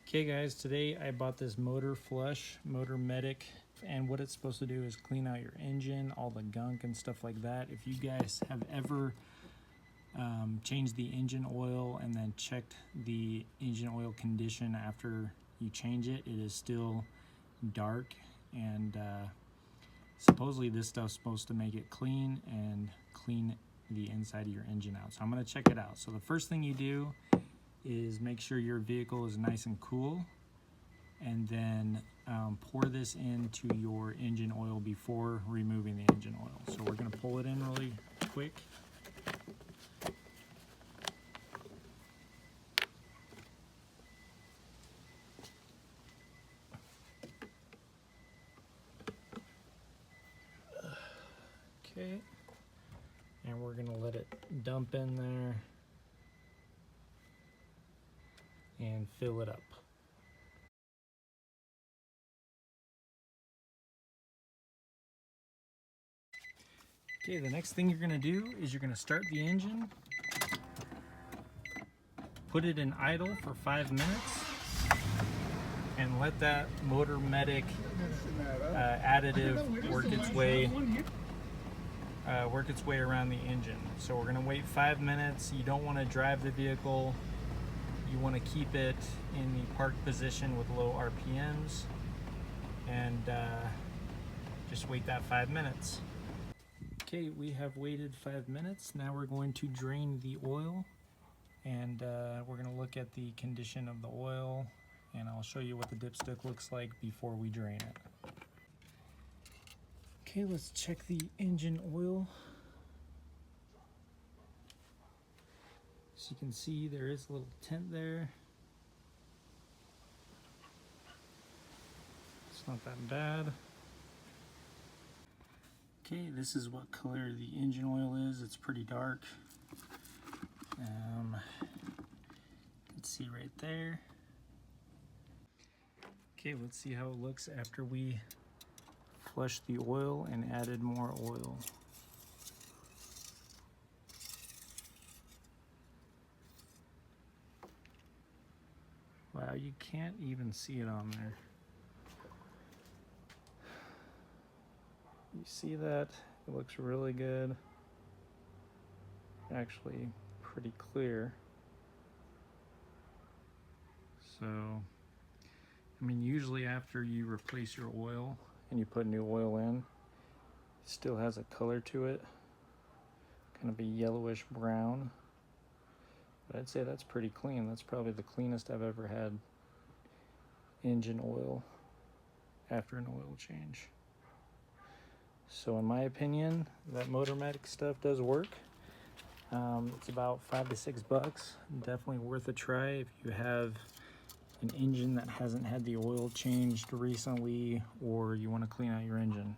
Okay guys, today I bought this Motor Flush, Motor Medic, and what it's supposed to do is clean out your engine, all the gunk and stuff like that. If you guys have ever changed the engine oil and then checked the engine oil condition after you change it, it is still dark, and supposedly this stuff's supposed to make it clean and clean the inside of your engine out. So I'm going to check it out. So the first thing you do is make sure your vehicle is nice and cool, and then pour this into your engine oil before removing the engine oil. So we're going to pull it in really quick. Okay, and we're going to let it dump in there and fill it up. Okay, the next thing you're going to do is you're going to start the engine, put it in idle for 5 minutes, and let that Motor Medic additive work its way around the engine. So we're going to wait 5 minutes. You don't want to drive the vehicle. You want to keep it in the park position with low RPMs, and just wait that 5 minutes. Okay, we have waited 5 minutes. Now we're going to drain the oil, and we're going to look at the condition of the oil, and I'll show you what the dipstick looks like before we drain it. Okay, let's check the engine oil. As you can see, there is a little tint there. It's not that bad. Okay, this is what color the engine oil is. It's pretty dark. You can see right there. Okay, let's see how it looks after we flushed the oil and added more oil. Wow, you can't even see it on there. You see that? It looks really good. Actually, pretty clear. So, I mean, usually after you replace your oil and you put new oil in, it still has a color to it, kind of a yellowish brown. But I'd say that's pretty clean. That's probably the cleanest I've ever had engine oil after an oil change. So in my opinion, that Motor Medic stuff does work. It's about $5 to $6. Definitely worth a try if you have an engine that hasn't had the oil changed recently, or you want to clean out your engine.